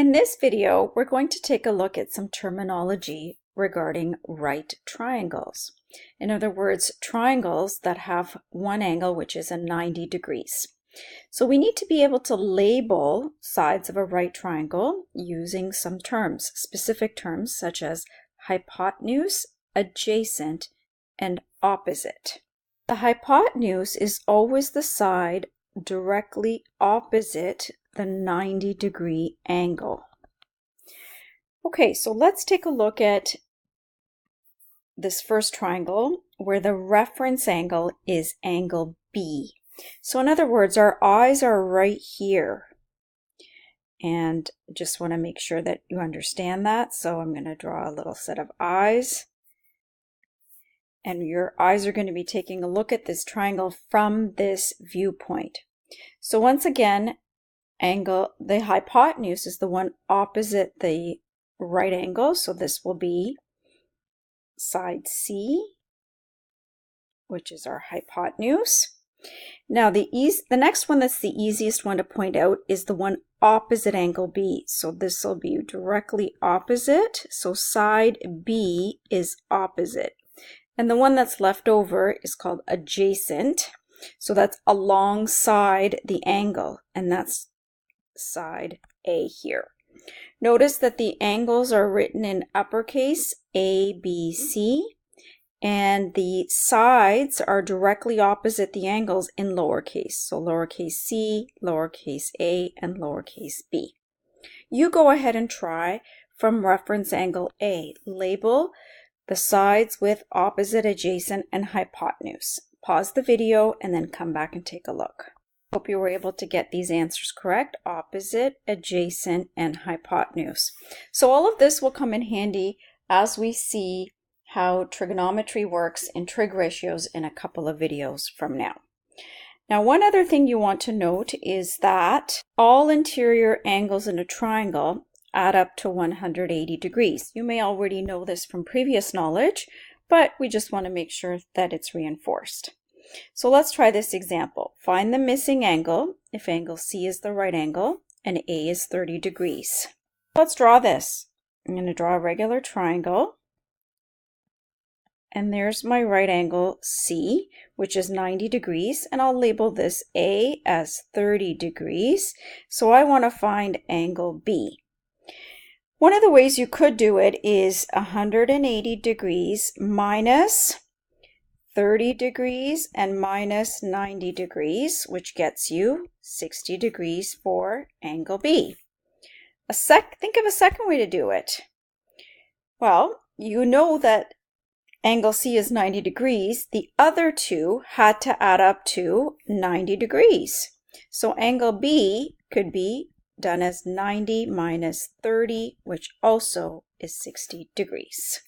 In this video, we're going to take a look at some terminology regarding right triangles. In other words, triangles that have one angle which is a 90 degrees. So we need to be able to label sides of a right triangle using some terms, specific terms such as hypotenuse, adjacent, and opposite. The hypotenuse is always the side directly opposite the 90-degree angle. Okay, so let's take a look at this first triangle where the reference angle is angle B. So in other words, our eyes are right here. And just want to make sure that you understand that. So I'm going to draw a little set of eyes. And your eyes are going to be taking a look at this triangle from this viewpoint. So once again, the hypotenuse is the one opposite the right angle. So this will be side C, which is our hypotenuse. Now the next one that's the easiest one to point out is the one opposite angle B. So this will be directly opposite. So side B is opposite. And the one that's left over is called adjacent. So that's alongside the angle, and that's side A here. Notice that the angles are written in uppercase A, B, C, and the sides are directly opposite the angles in lowercase. So lowercase c, lowercase a, and lowercase b. You go ahead and try from reference angle A. Label the sides with opposite, adjacent, and hypotenuse. Pause the video and then come back and take a look. Hope you were able to get these answers correct. Opposite, adjacent, and hypotenuse. So all of this will come in handy as we see how trigonometry works in trig ratios in a couple of videos from now. Now, one other thing you want to note is that all interior angles in a triangle add up to 180 degrees. You may already know this from previous knowledge, but we just want to make sure that it's reinforced. So let's try this example. Find the missing angle if angle C is the right angle and A is 30 degrees. Let's draw this. I'm going to draw a regular triangle. And there's my right angle C, which is 90 degrees, and I'll label this A as 30 degrees. So I want to find angle B. One of the ways you could do it is 180 degrees minus 30 degrees and minus 90 degrees, which gets you 60 degrees for angle B. Think of a second way to do it. Well, you know that angle C is 90 degrees. The other two had to add up to 90 degrees. So angle B could be done as 90 minus 30, which also is 60 degrees.